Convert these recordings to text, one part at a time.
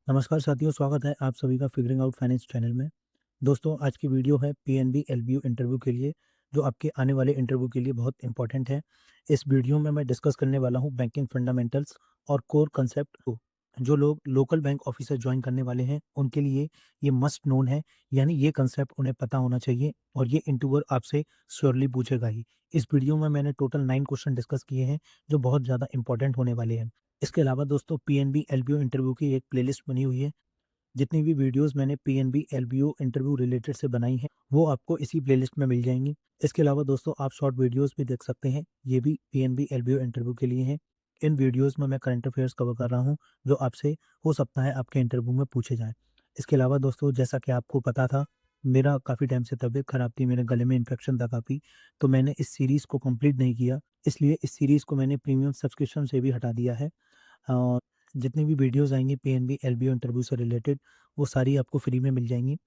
नमस्कार साथियों, स्वागत है आप सभी का फिगरिंग आउट फाइनेंस चैनल में। दोस्तों, आज की वीडियो है पीएनबी एलबीओ इंटरव्यू के लिए, जो आपके आने वाले इंटरव्यू के लिए बहुत इंपॉर्टेंट है। इस वीडियो में मैं डिस्कस करने वाला हूं बैंकिंग फंडामेंटल्स और कोर कंसेप्ट को। जो लोग लोकल बैंक ऑफिसर ज्वाइन करने वाले हैं, उनके लिए ये मस्ट नोन है, यानी ये कंसेप्ट उन्हें पता होना चाहिए और ये इंटरव्यूअर आपसे श्योरली पूछेगा ही। इस वीडियो में मैंने टोटल 9 क्वेश्चन डिस्कस किए हैं, जो बहुत ज़्यादा इंपॉर्टेंट होने वाले हैं। इसके अलावा दोस्तों, पीएनबी एलबीओ इंटरव्यू की एक प्लेलिस्ट बनी हुई है। जितनी भी वीडियोस मैंने पीएनबी एलबीओ इंटरव्यू रिलेटेड से बनाई हैं, वो आपको इसी प्लेलिस्ट में मिल जाएंगी। इसके अलावा दोस्तों, आप शॉर्ट वीडियोस भी देख सकते हैं, ये भी पीएनबी एलबीओ इंटरव्यू के लिए हैं। इन वीडियोस में मैं करंट अफेयर्स कवर कर रहा हूँ, जो आपसे हो सकता है आपके इंटरव्यू में पूछे जाएँ। इसके अलावा दोस्तों, जैसा कि आपको पता था, मेरा काफ़ी टाइम से तबीयत खराब थी, मेरे गले में इन्फेक्शन था काफ़ी, तो मैंने इस सीरीज़ को कंप्लीट नहीं किया। इसलिए इस सीरीज़ को मैंने प्रीमियम सब्सक्रिप्शन से भी हटा दिया है। और जितनी भी वीडियोज़ आएँगी पीएनबी एलबीओ इंटरव्यू से रिलेटेड, वो सारी आपको फ्री में मिल जाएँगी।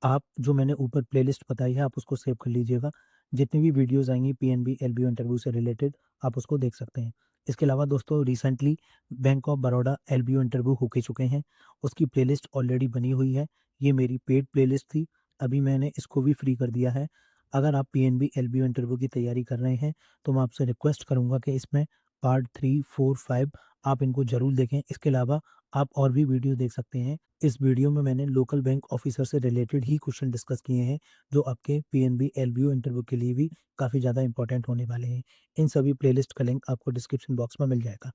आप जो मैंने ऊपर प्लेलिस्ट बताई है, आप उसको सेव कर लीजिएगा। जितनी भी वीडियोज़ आएँगी पीएनबी एलबीओ इंटरव्यू से रिलेटेड, आप उसको देख सकते हैं। इसके अलावा दोस्तों, recently bank of Baroda LBO interview हो के चुके हैं। उसकी प्लेलिस्ट ऑलरेडी बनी हुई है। ये मेरी पेड प्लेलिस्ट थी, अभी मैंने इसको भी फ्री कर दिया है। अगर आप पीएनबी एलबीओ इंटरव्यू की तैयारी कर रहे हैं, तो मैं आपसे रिक्वेस्ट करूँगा कि इसमें पार्ट 3, 4, 5 आप इनको ज़रूर देखें। इसके अलावा आप और भी वीडियो देख सकते हैं। इस वीडियो में मैंने लोकल बैंक ऑफिसर से रिलेटेड ही क्वेश्चन डिस्कस किए हैं, जो आपके पीएनबी एलबीओ इंटरव्यू के लिए भी काफ़ी ज़्यादा इंपॉर्टेंट होने वाले हैं। इन सभी प्लेलिस्ट का लिंक आपको डिस्क्रिप्शन बॉक्स में मिल जाएगा।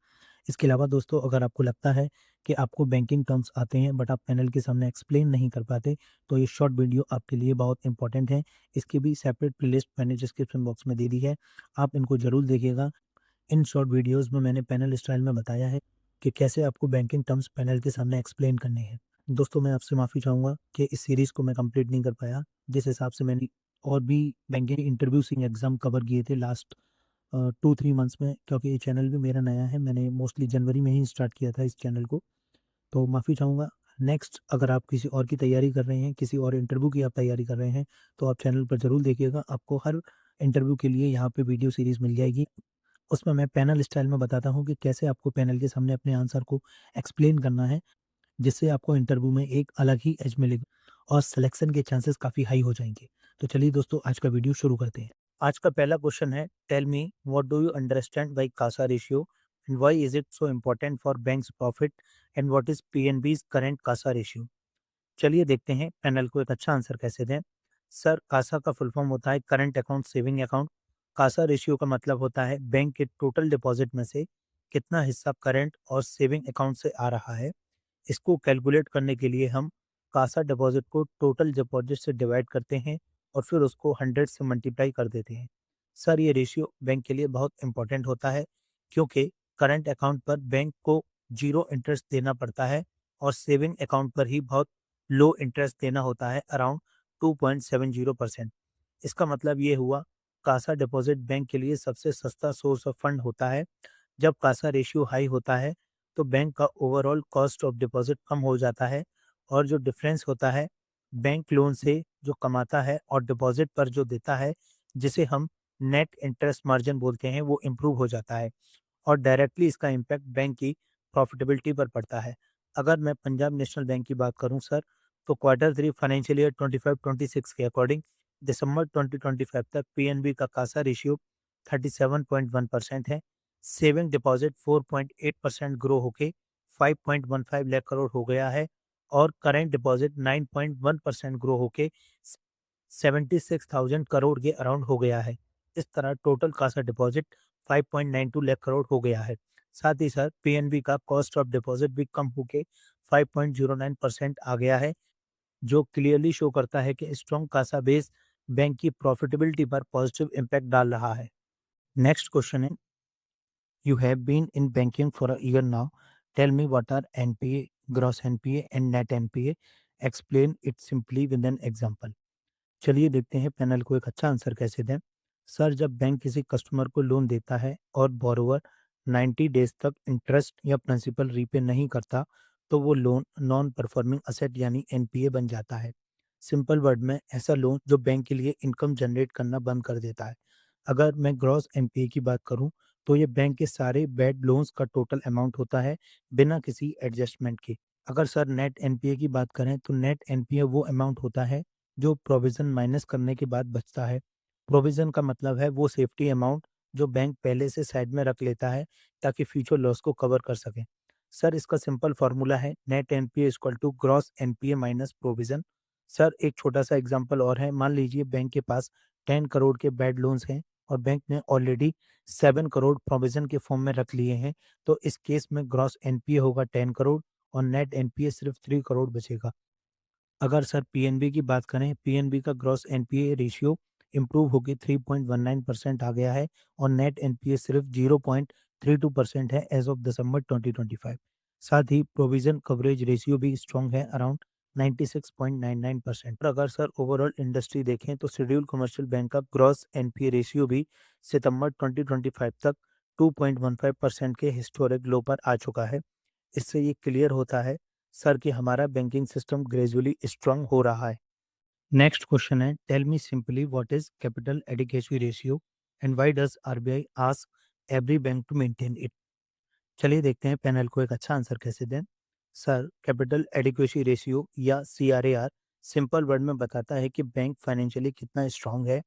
इसके अलावा दोस्तों, अगर आपको लगता है कि आपको बैंकिंग टर्म्स आते हैं बट आप पैनल के सामने एक्सप्लेन नहीं कर पाते, तो ये शॉर्ट वीडियो आपके लिए बहुत इंपॉर्टेंट है। इसकी भी सेपरेट प्लेलिस्ट मैंने डिस्क्रिप्शन बॉक्स में दे दी है, आप इनको ज़रूर देखिएगा। इन शॉर्ट वीडियोज़ में मैंने पैनल स्टाइल में बताया है कि कैसे आपको बैंकिंग टर्म्स पैनल के सामने एक्सप्लेन करने हैं। दोस्तों, मैं आपसे माफ़ी चाहूँगा कि इस सीरीज़ को मैं कंप्लीट नहीं कर पाया। जिस हिसाब से मैंने और भी बैंकिंग इंटरव्यूज़ एग्ज़ाम कवर किए थे लास्ट 2-3 मंथ्स में, क्योंकि ये चैनल भी मेरा नया है। मैंने मोस्टली जनवरी में ही स्टार्ट किया था इस चैनल को, तो माफ़ी चाहूँगा। नेक्स्ट, अगर आप किसी और की तैयारी कर रहे हैं, किसी और इंटरव्यू की आप तैयारी कर रहे हैं, तो आप चैनल पर ज़रूर देखिएगा। आपको हर इंटरव्यू के लिए यहाँ पे वीडियो सीरीज़ मिल जाएगी। उसमें मैं पैनल स्टाइल में बताता हूँ कि कैसे आपको पैनल के सामने अपने आंसर को एक्सप्लेन करना है, जिससे आपको इंटरव्यू में एक अलग ही एज मिलेगा और सिलेक्शन के चांसेस काफ़ी हाई हो जाएँगे। तो चलिए दोस्तों, आज का वीडियो शुरू करते हैं। आज का पहला क्वेश्चन है, tell me what do you understand by CASA ratio and why is it so important for banks profit and what is PNB's current CASA ratio. चलिए देखते हैं पैनल को एक अच्छा आंसर कैसे दें। सर, कासा का फुल फॉर्म होता है current account saving account. Kasa ratio का मतलब होता है बैंक के टोटल डिपॉजिट में से कितना हिस्सा करंट और सेविंग अकाउंट से आ रहा है। इसको कैलकुलेट करने के लिए हम कासा डिपॉजिट को टोटल डिपॉजिट से डिवाइड करते हैं और फिर उसको 100 से मल्टीप्लाई कर देते हैं। सर, ये रेशियो बैंक के लिए बहुत इंपॉर्टेंट होता है, क्योंकि करंट अकाउंट पर बैंक को जीरो इंटरेस्ट देना पड़ता है और सेविंग अकाउंट पर ही बहुत लो इंटरेस्ट देना होता है, अराउंड 2.70%। इसका मतलब ये हुआ, कासा डिपॉजिट बैंक के लिए सबसे सस्ता सोर्स ऑफ फंड होता है। जब कासा रेशियो हाई होता है, तो बैंक का ओवरऑल कॉस्ट ऑफ डिपॉजिट कम हो जाता है और जो डिफरेंस होता है बैंक लोन से जो कमाता है और डिपॉजिट पर जो देता है, जिसे हम नेट इंटरेस्ट मार्जिन बोलते हैं, वो इम्प्रूव हो जाता है और डायरेक्टली इसका इम्पैक्ट बैंक की प्रॉफिटेबिलिटी पर पड़ता है। अगर मैं पंजाब नेशनल बैंक की बात करूं सर, तो क्वार्टर 3 फाइनेंशियल ईयर 25-26 के अकॉर्डिंग दिसंबर 2025 तक पीएनबी का कासा रेशियो 37.1% है। सेविंग डिपॉजिट 4.8% ग्रो होके 5.15 लाख करोड़ हो गया है और करेंट डिपॉजिट 9.1% ग्रो होके 76,000 करोड़ के अराउंड हो गया है। इस तरह टोटल कासा डिपॉजिट 5.92 लाख करोड़ हो गया है। साथ ही साथ पीएनबी का कॉस्ट ऑफ डिपॉजिट भी कम होके 5.09% आ गया है, जो क्लियरली शो करता है कि स्ट्रॉन्ग कासा बेस बैंक की प्रॉफिटेबिलिटी पर पॉजिटिव इम्पैक्ट डाल रहा है। नेक्स्ट क्वेश्चन है, you have been in banking for a year now, tell me what are NPA, gross NPA and net NPA, explain it simply with an example. चलिए देखते हैं panel को एक अच्छा आंसर कैसे दें। सर, जब बैंक किसी कस्टमर को लोन देता है और बोरोवर 90 डेज तक इंटरेस्ट या प्रिंसिपल रीपे नहीं करता, तो वो लोन नॉन परफॉर्मिंग असेट यानी एनपीए बन जाता है। सिंपल वर्ड में, ऐसा लोन जो बैंक के लिए इनकम जनरेट करना बंद कर देता है। अगर मैं ग्रॉस एनपीए की बात करूं, तो ये बैंक के सारे बैड लोन्स का टोटल अमाउंट होता है, बिना किसी एडजस्टमेंट के। अगर सर नेट एनपीए की बात करें तो नेट एनपीए वो अमाउंट होता है जो प्रोविज़न माइनस करने के बाद बचता है। प्रोविज़न का मतलब है वो सेफ्टी अमाउंट जो बैंक पहले से साइड में रख लेता है ताकि फ्यूचर लॉस को कवर कर सके। सर इसका सिंपल फ़ॉर्मूला है net NPA equal to gross NPA minus provision. Sir एक छोटा-सा एग्ज़ाम्पल और है, मान लीजिए बैंक के पास 10 करोड़ के बैड लोन्स हैं और बैंक ने ऑलरेडी 7 करोड़ प्रोविज़न के फॉर्म में रख लिए हैं, तो इस केस में ग्रॉस एनपीए होगा 10 करोड़ और नेट एनपीए सिर्फ 3 करोड़ बचेगा। अगर सर पीएनबी की बात करें, पीएनबी का ग्रॉस एनपीए रेशियो इम्प्रूव होके 3.19% आ गया है और नेट एनपीए सिर्फ 0.32% है एज़ ऑफ दिसंबर 2025। साथ ही प्रोविज़न कवरेज रेशियो भी स्ट्रॉन्ग है अराउंड 96.99%। और अगर सर ओवरऑल इंडस्ट्री देखें तो शेड्यूल्ड कमर्शियल बैंक का ग्रॉस एनपीए रेशियो भी सितंबर 2025 तक 2.15% के हिस्टोरिक लो पर आ चुका है। इससे ये क्लियर होता है सर कि हमारा बैंकिंग सिस्टम ग्रेजुअली स्ट्रांग हो रहा है। नेक्स्ट क्वेश्चन है, tell me simply what is capital adequacy ratio and why does RBI ask every bank to maintain it. चलिए देखते हैं पैनल को एक अच्छा आंसर कैसे दें। सर कैपिटल एडिक्वेसी रेशियो या सीआरएआर सिंपल वर्ड में बताता है कि बैंक फाइनेंशियली कितना स्ट्रांग है।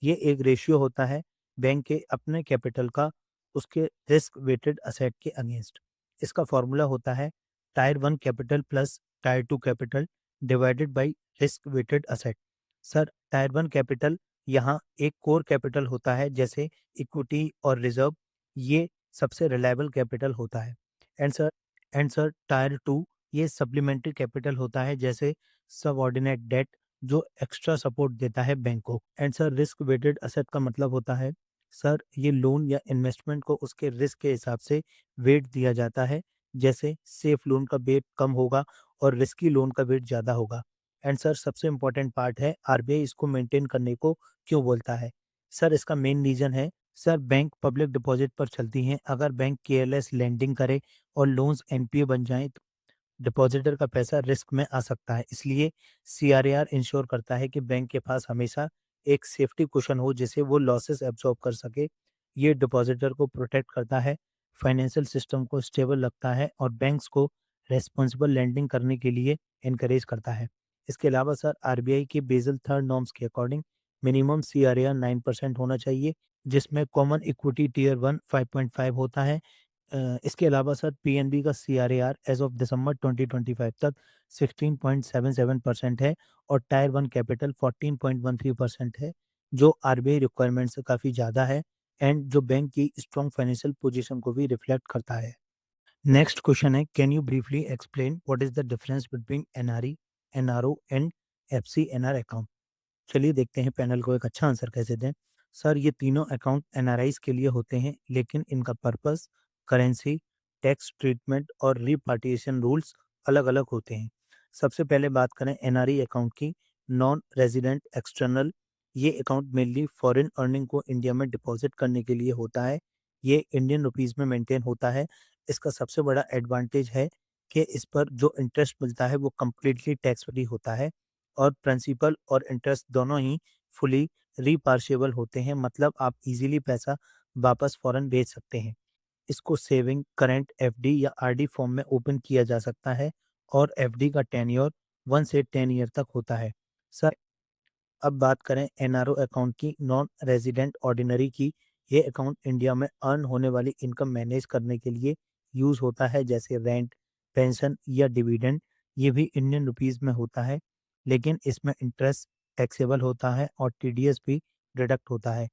ये एक रेशियो होता है बैंक के अपने कैपिटल का उसके रिस्क वेटेड असेट के अगेंस्ट। इसका फॉर्मूला होता है tier 1 capital plus tier 2 capital divided by risk weighted asset. Sir tier 1 capital यहाँ एक कोर कैपिटल होता है जैसे इक्विटी और रिजर्व, ये सबसे रिलायबल कैपिटल होता है। एंड सर टायर 2 ये सप्लीमेंट्री कैपिटल होता है जैसे सबऑर्डिनेट डेट जो एक्स्ट्रा सपोर्ट देता है बैंक को। And sir risk weighted asset का मतलब होता है सर ये लोन या इन्वेस्टमेंट को उसके रिस्क के हिसाब से वेट दिया जाता है, जैसे सेफ लोन का वेट कम होगा और रिस्की लोन का वेट ज़्यादा होगा। एंड सर सबसे इम्पोर्टेंट पार्ट है आरबीआई इसको मेंटेन करने को क्यों बोलता है। सर इसका मेन रीज़न है सर बैंक पब्लिक डिपॉजिट पर चलती हैं। अगर बैंक केयरलेस लेंडिंग करे और लोन्स एनपीए बन जाएं तो डिपॉजिटर का पैसा रिस्क में आ सकता है। इसलिए सीआरएआर इंश्योर करता है कि बैंक के पास हमेशा एक सेफ्टी कुशन हो जिसे वो लॉसेस एब्जॉर्ब कर सके। ये डिपॉजिटर को प्रोटेक्ट करता है, फाइनेंशियल सिस्टम को स्टेबल रखता है और बैंक्स को रेस्पॉन्सिबल लेंडिंग करने के लिए इनकरेज करता है। इसके अलावा सर आरबीआई के बेसल थर्ड नॉर्म्स के अकॉर्डिंग मिनिमम सीआरएआर 9% होना चाहिए, जिसमें कॉमन इक्विटी टियर 1 5.5 होता है। इसके अलावा सर पीएनबी का सीआरएआर एज़ ऑफ दिसंबर 2025 तक 16.77% है और टायर 1 कैपिटल 14.13% है, जो आरबीआई रिक्वायरमेंट से काफ़ी ज़्यादा है एंड जो बैंक की स्ट्रॉन्ग फाइनेंशियल पोजीशन को भी रिफ्लेक्ट करता है। नेक्स्ट क्वेश्चन है, can you briefly explain what is the difference between NRE, NRO and FCNR account. चलिए देखते हैं पैनल को एक अच्छा आंसर कैसे दें। सर ये तीनों अकाउंट एनआरआईज के लिए होते हैं लेकिन इनका पर्पस, करेंसी, टैक्स ट्रीटमेंट और रिपार्टीशन रूल्स अलग-अलग होते हैं। सबसे पहले बात करें एनआरई अकाउंट की, नॉन रेजिडेंट एक्सटर्नल। ये अकाउंट मेनली फॉरेन अर्निंग को इंडिया में डिपॉजिट करने के लिए होता है। ये इंडियन रुपीज़ में मेंटेन होता है। इसका सबसे बड़ा एडवांटेज है कि इस पर जो इंटरेस्ट मिलता है वो कंप्लीटली टैक्स फ्री होता है और प्रिंसिपल और इंटरेस्ट दोनों ही फुली रिपार्शिएबल होते हैं, मतलब आप इजीली पैसा वापस फौरन भेज सकते हैं। इसको सेविंग, करंट, एफडी या आरडी फॉर्म में ओपन किया जा सकता है और एफडी का टेन्योर 1 से 10 ईयर तक होता है। सर अब बात करें एनआरओ अकाउंट की, नॉन रेजिडेंट ऑर्डिनरी की। ये अकाउंट इंडिया में अर्न होने वाली इनकम मैनेज करने के लिए यूज़ होता है जैसे रेंट, पेंशन या डिविडेंड। ये भी इंडियन रुपीज़ में होता है लेकिन इसमें इंटरेस्ट टैक्सेबल होता है और टीडीएस भी डिडक्ट होता है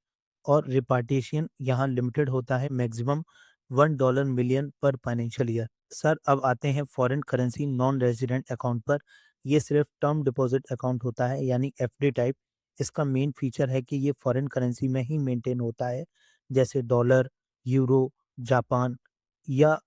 और रिपार्टीशन यहाँ लिमिटेड होता है, मैक्सिमम $1 मिलियन पर फाइनेंशियल ईयर। सर अब आते हैं foreign currency non resident account पर। ये सिर्फ टर्म डिपॉजिट अकाउंट होता है यानी एफडी टाइप। इसका मेन फीचर है कि ये फॉरेन करेंसी में ही मेंटेन होता है जैसे डॉलर, यूरो, जापान या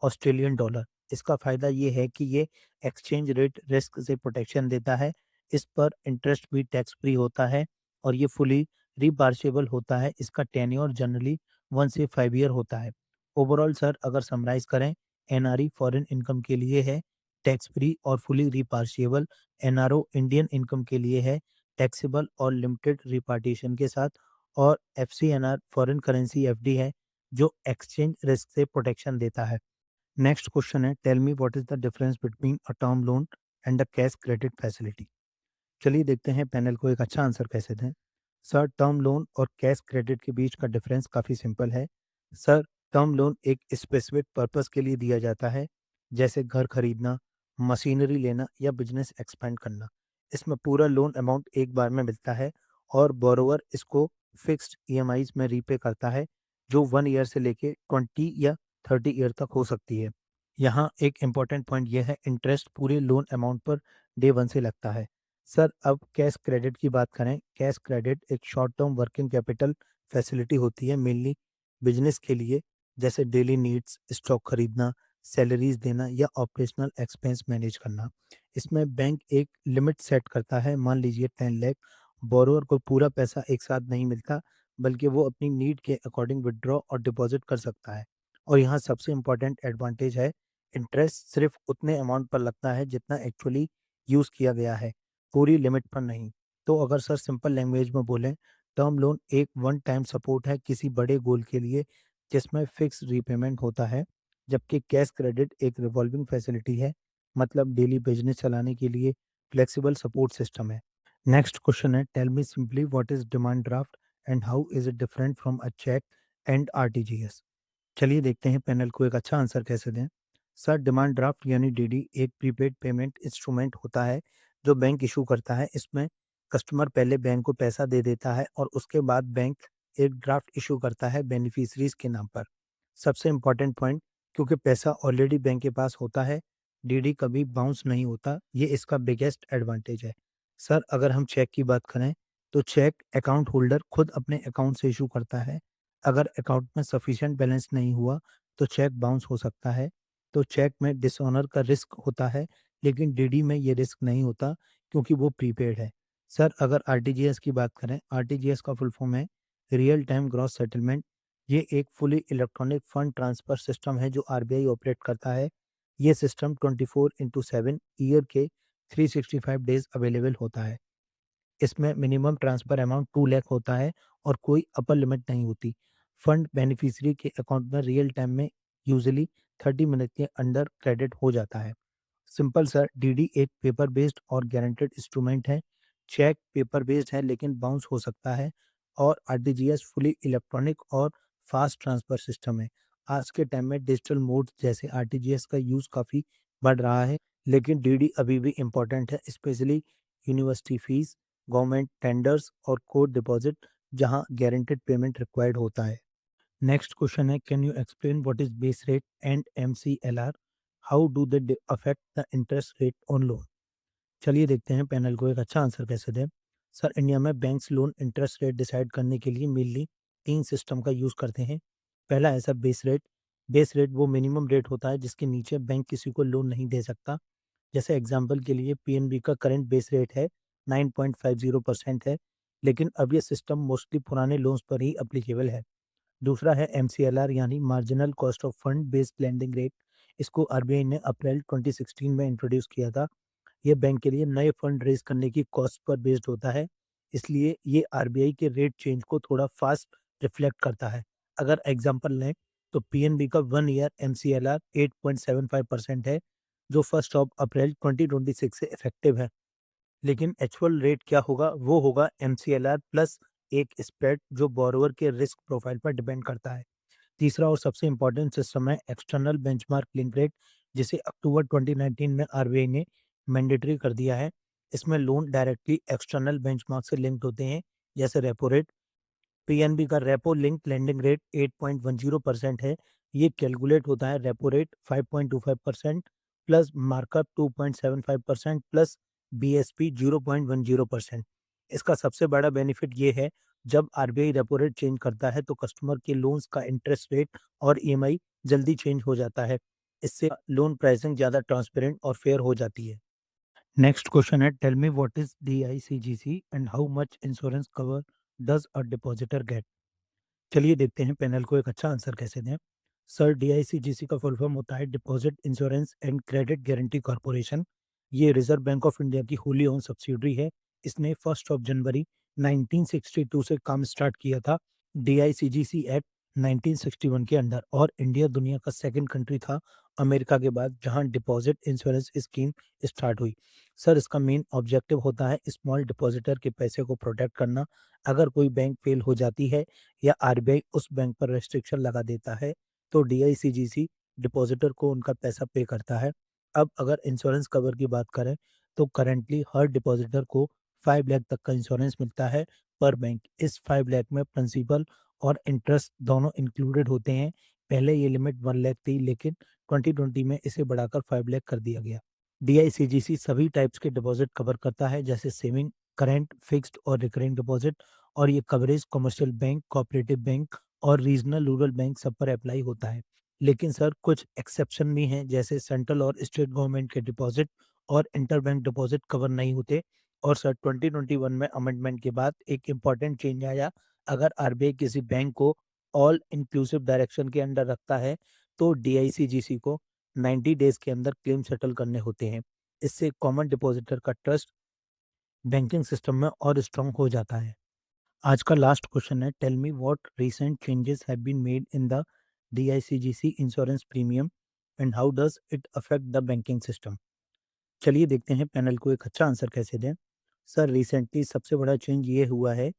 ऑस्ट्रेलियन डॉलर। इसका फ़ायदा ये है कि ये एक्सचेंज रेट रिस्क से प्रोटेक्शन देता है। इस पर इंटरेस्ट भी टैक्स फ्री होता है और ये फुली रिपार्शिएबल होता है। इसका टेन्योर जनरली 1 से 5 ईयर होता है। ओवरऑल सर अगर समराइज़ करें, एनआरई फॉरेन इनकम के लिए है, टैक्स फ्री और फुली रिपार्शिएबल। एनआरओ इंडियन इनकम के लिए है, टैक्सेबल और लिमिटेड रिपार्टीशन के साथ। और एफसीएनआर फॉरेन करेंसी एफडी है जो एक्सचेंज रिस्क से प्रोटेक्शन देता है। नेक्स्ट क्वेश्चन है, tell me what is the difference between a term loan and a cash credit facility. चलिए देखते हैं पैनल को एक अच्छा आंसर कैसे दें। सर, टर्म लोन और कैश क्रेडिट के बीच का डिफरेंस काफ़ी सिंपल है। सर, टर्म लोन एक स्पेसिफिक पर्पस के लिए दिया जाता है, जैसे घर खरीदना, मशीनरी लेना या बिजनेस एक्सपेंड करना। इसमें पूरा लोन अमाउंट एक बार में मिलता है और बोरोवर इसको फिक्स्ड ईएमआईज में रीपे करता है, जो 1 ईयर से लेके 20 या 30 ईयर तक हो सकती है। यहाँ एक इम्पॉर्टेंट पॉइंट यह है, इंटरेस्ट पूरे लोन अमाउंट पर डे 1 से लगता है। सर, अब कैश क्रेडिट की बात करें। कैश क्रेडिट एक short term working capital facility होती है, मेनली बिजनेस के लिए, जैसे डेली नीड्स, स्टॉक खरीदना, सैलरीज देना या ऑपरेशनल एक्सपेंस मैनेज करना। इसमें बैंक एक लिमिट सेट करता है, मान लीजिए 10 लाख। बोरोवर को पूरा पैसा एक साथ नहीं मिलता, बल्कि वो अपनी नीड के अकॉर्डिंग विड्रॉ और डिपॉजिट कर सकता है। और यहाँ सबसे इम्पोर्टेंट एडवांटेज है, इंटरेस्ट सिर्फ उतने अमाउंट पर लगता है जितना एक्चुअली यूज़ किया गया है, पूरी लिमिट पर नहीं। तो अगर सर सिंपल लैंग्वेज में बोलें, टर्म लोन एक वन टाइम सपोर्ट है किसी बड़े गोल के लिए, जिसमें फिक्स रीपेमेंट होता है, जबकि कैश क्रेडिट एक रिवॉल्विंग फैसिलिटी है, मतलब डेली बिजनेस चलाने के लिए फ्लेक्सिबल सपोर्ट सिस्टम है। नेक्स्ट क्वेश्चन है, tell me simply what is demand draft and how is it different from a cheque and RTGS. चलिए देखते हैं पैनल को एक अच्छा आंसर कैसे दें। सर, डिमांड ड्राफ्ट यानी डीडी एक प्रीपेड पेमेंट इंस्ट्रूमेंट होता है जो बैंक इशू करता है। इसमें कस्टमर पहले बैंक को पैसा दे देता है और उसके बाद बैंक एक ड्राफ्ट इशू करता है बेनिफिशरीज के नाम पर। सबसे इम्पोर्टेंट पॉइंट, क्योंकि पैसा ऑलरेडी बैंक के पास होता है, डीडी कभी बाउंस नहीं होता, ये इसका बिगेस्ट एडवांटेज है। सर, अगर हम चेक की बात करें, तो चेक अकाउंट होल्डर खुद अपने अकाउंट से इशू करता है। अगर अकाउंट में सफिशिएंट बैलेंस नहीं हुआ तो चेक बाउंस हो सकता है। तो चेक में डिसऑनर का रिस्क होता है, लेकिन डीडी में ये रिस्क नहीं होता, क्योंकि वो प्रीपेड है। सर, अगर आरटीजीएस की बात करें, आरटीजीएस का फुल फॉर्म है रियल टाइम ग्रॉस सेटलमेंट। ये एक fully electronic fund transfer system है जो आरबीआई ऑपरेट करता है। ये सिस्टम 24/7 ईयर के 365 डेज अवेलेबल होता है। इसमें मिनिमम ट्रांसफर अमाउंट 2 लाख होता है और कोई अपर लिमिट नहीं होती। फंड बेनिफिशियरी के अकाउंट में रियल टाइम में यूजुअली 30 मिनट के अंदर क्रेडिट हो जाता है। सिंपल सर, डीडी एक पेपर बेस्ड और गारंटेड इंस्ट्रूमेंट है। चेक पेपर बेस्ड है लेकिन बाउंस हो सकता है, और आरटीजीएस फुली इलेक्ट्रॉनिक और फास्ट ट्रांसफर सिस्टम है। आज के टाइम में डिजिटल मोड जैसे आरटीजीएस का यूज़ काफ़ी बढ़ रहा है, लेकिन डीडी अभी भी इम्पोर्टेंट है, specially university fees, government tenders और कोड डिपॉजिट, जहां गारंटेड पेमेंट रिक्वायर्ड होता है। नेक्स्ट क्वेश्चन है, can you explain what is base rate and MCLR, how do they affect the interest rate on loan. चलिए देखते हैं panel को एक अच्छा आंसर कैसे दें। सर, इंडिया में banks loan interest rate decide करने के लिए मेनली 3 सिस्टम का यूज़ करते हैं। पहला है sir base rate. Base rate वो मिनिमम रेट होता है जिसके नीचे बैंक किसी को लोन नहीं दे सकता। जैसे एग्जांपल के लिए पीएनबी का करंट बेस रेट है 9.50% है, लेकिन अब ये सिस्टम मोस्टली पुराने लोन्स पर ही एप्लीकेबल है। दूसरा है एमसीएलआर यानी marginal cost of fund based lending rate. इसको आरबीआई ने अप्रैल 2016 में इंट्रोड्यूस किया था। ये बैंक के लिए नए फंड रेज करने की कॉस्ट पर बेस्ड होता है, इसलिए ये आरबीआई के रेट चेंज को थोड़ा फास्ट रिफ्लेक्ट करता है। अगर एग्जांपल लें, तो पीएनबी का 1 ईयर एमसीएलआर 8.75% है, जो 1 अप्रैल 2026 से इफेक्टिव है। लेकिन एक्चुअल रेट क्या होगा, वो होगा एमसीएलआर प्लस एक स्प्रेड, जो बोरोवर के रिस्क प्रोफाइल पर डिपेंड करता है। तीसरा और सबसे इम्पोर्टेंट सिस्टम है एक्सटर्नल बेंचमार्क लिंक रेट, जिसे अक्टूबर 2019 में आरबीआई ने मैंडेटरी कर दिया है। इसमें लोन डायरेक्टली एक्सटर्नल बेंचमार्क से लिंक्ड होते हैं, जैसे रेपो रेट। पीएनबी का रेपो लिंक लेंडिंग रेट 8.10% है। ये कैलकुलेट होता है repo rate 5.25% plus markup 2.75% plus BSP 0.10%। इसका सबसे बड़ा बेनिफिट ये है, जब आरबीआई रेपो रेट चेंज करता है तो कस्टमर के लोन्स का इंटरेस्ट रेट और ईएमआई जल्दी चेंज हो जाता है। इससे लोन प्राइसिंग ज़्यादा ट्रांसपेरेंट और फेयर हो जाती है। नेक्स्ट क्वेश्चन है, tell me what is DICGC and how much insurance cover does a depositor get. चलिए देखते हैं पैनल को एक अच्छा आंसर कैसे दें। सर, डीआईसीजीसी का फुल फॉर्म होता है deposit insurance and credit guarantee corporation. ये रिजर्व बैंक ऑफ इंडिया की होली ओन सब्सिडरी है। इसने 1 जनवरी 1962 से काम स्टार्ट किया था डीआईसीजीसी एक्ट 1961 के अंडर, और इंडिया दुनिया का सेकंड कंट्री था अमेरिका के बाद जहां डिपॉजिट इंश्योरेंस स्कीम स्टार्ट हुई। सर इसका मेन ऑब्जेक्टिव होता है स्मॉल डिपॉजिटर के पैसे को प्रोटेक्ट करना। अगर कोई बैंक फेल हो जाती है या आरबीआई उस बैंक पर रेस्ट्रिक्शन लगा देता है तो डीआईसीजीसी डिपॉजिटर को उनका पैसा पे करता है। अब अगर इंश्योरेंस कवर की बात करें तो करेंटली हर डिपॉजिटर को 5 लाख तक का इंश्योरेंस मिलता है पर बैंक। इस 5 लाख में प्रिंसिपल और इंटरेस्ट दोनों इंक्लूडेड होते हैं। पहले ये लिमिट 1 लाख थी लेकिन 2020 में इसे बढ़ाकर 5 लाख कर दिया गया। डीआईसीजीसी सभी टाइप्स के डिपॉजिट कवर करता है जैसे सेविंग, करंट, फिक्स्ड और रिकरिंग डिपॉजिट। और ये coverage commercial bank, cooperative bank और रीजनल रूरल बैंक सब पर अप्लाई होता है। लेकिन सर कुछ एक्सेप्शन भी हैं जैसे सेंट्रल और स्टेट गवर्नमेंट के डिपॉजिट और इंटरबैंक डिपॉजिट कवर नहीं होते। और सर 2021 में अमेंडमेंट के बाद एक इम्पॉर्टेंट चेंज आया। अगर आरबीआई किसी बैंक को ऑल इंक्लूसिव डायरेक्शन के अंडर रखता है तो डीआईसीजीसी को 90 डेज के अंदर क्लेम सेटल करने होते हैं। इससे कॉमन डिपॉजिटर का ट्रस्ट बैंकिंग सिस्टम में और स्ट्रांग हो जाता है। आज का लास्ट क्वेश्चन है, tell me what recent changes have been made in the DICGC insurance premium and how does it affect the banking system. चलिए देखते हैं पैनल को एक अच्छा आंसर कैसे दें। सर रिसेंटली सबसे बड़ा चेंज ये हुआ है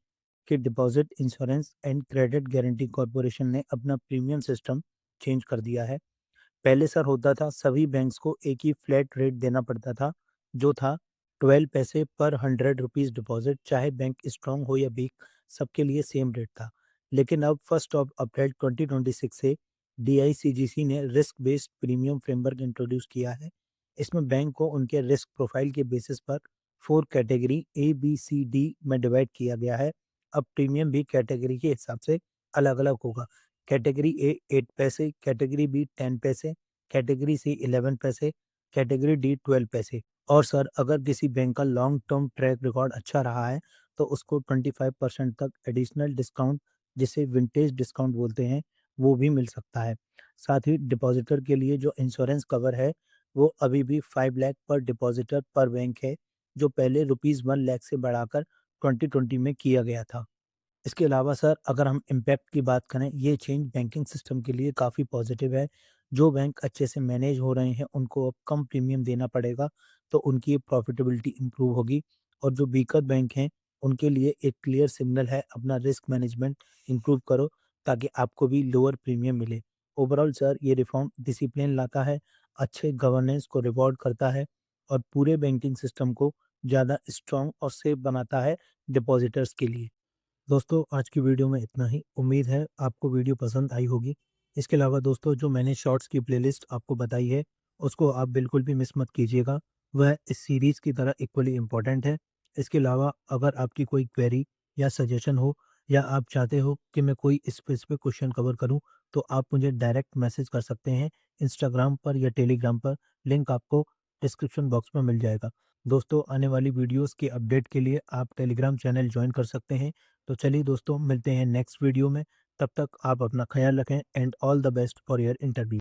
कि deposit insurance and credit guarantee corporation ने अपना प्रीमियम सिस्टम चेंज कर दिया है। पहले सर होता था सभी बैंक्स को एक ही फ्लैट रेट देना पड़ता था जो था 12 पैसे पर 100 रुपीज़ डिपॉजिट, चाहे बैंक स्ट्रांग हो या वीक सबके लिए सेम रेट था। लेकिन अब 1 अप्रैल 2026 से डीआईसीजीसी ने risk based premium framework introduce किया है। इसमें बैंक को उनके रिस्क प्रोफाइल के बेसिस पर 4 कैटेगरी ABCD में डिवाइड किया गया है। अब प्रीमियम भी कैटेगरी के हिसाब से अलग अलग होगा। कैटेगरी ए 8 पैसे, कैटेगरी बी 10 पैसे, कैटेगरी सी 11 पैसे, कैटेगरी डी 12 पैसे। और सर अगर किसी बैंक का लॉन्ग टर्म ट्रैक रिकॉर्ड अच्छा रहा है तो उसको 25% तक एडिशनल डिस्काउंट, जिसे विंटेज डिस्काउंट बोलते हैं, वो भी मिल सकता है। साथ ही डिपॉजिटर के लिए जो इंश्योरेंस कवर है वो अभी भी 5 लाख पर डिपॉजिटर पर बैंक है, जो पहले ₹1 लाख से बढ़ाकर 2020 में किया गया था। इसके अलावा सर अगर हम इम्पैक्ट की बात करें, ये चेंज बैंकिंग सिस्टम के लिए काफ़ी पॉजिटिव है। जो बैंक अच्छे से मैनेज हो रहे हैं उनको अब कम प्रीमियम देना पड़ेगा तो उनकी प्रॉफिटेबिलिटी इम्प्रूव होगी। और जो वीकर बैंक हैं उनके लिए एक क्लियर सिग्नल है, अपना रिस्क मैनेजमेंट इम्प्रूव करो ताकि आपको भी लोअर प्रीमियम मिले। ओवरऑल सर ये रिफॉर्म डिसिप्लिन लाता है, अच्छे गवर्नेंस को रिवॉर्ड करता है और पूरे बैंकिंग सिस्टम को ज़्यादा स्ट्रॉन्ग और सेफ बनाता है डिपॉजिटर्स के लिए। दोस्तों आज की वीडियो में इतना ही। उम्मीद है आपको वीडियो पसंद आई होगी। इसके अलावा दोस्तों जो मैंने शॉर्ट्स की प्लेलिस्ट आपको बताई है उसको आप बिल्कुल भी मिस मत कीजिएगा, वह इस सीरीज़ की तरह इक्वली इम्पॉर्टेंट है। इसके अलावा अगर आपकी कोई क्वेरी या सजेशन हो या आप चाहते हो कि मैं कोई स्पेसिफिक क्वेश्चन कवर करूं तो आप मुझे डायरेक्ट मैसेज कर सकते हैं इंस्टाग्राम पर या टेलीग्राम पर। लिंक आपको डिस्क्रिप्शन बॉक्स में मिल जाएगा। दोस्तों आने वाली वीडियोस के अपडेट के लिए आप टेलीग्राम चैनल ज्वाइन कर सकते हैं। तो चलिए दोस्तों मिलते हैं नेक्स्ट वीडियो में। तब तक आप अपना ख्याल रखें and all the best for your interview.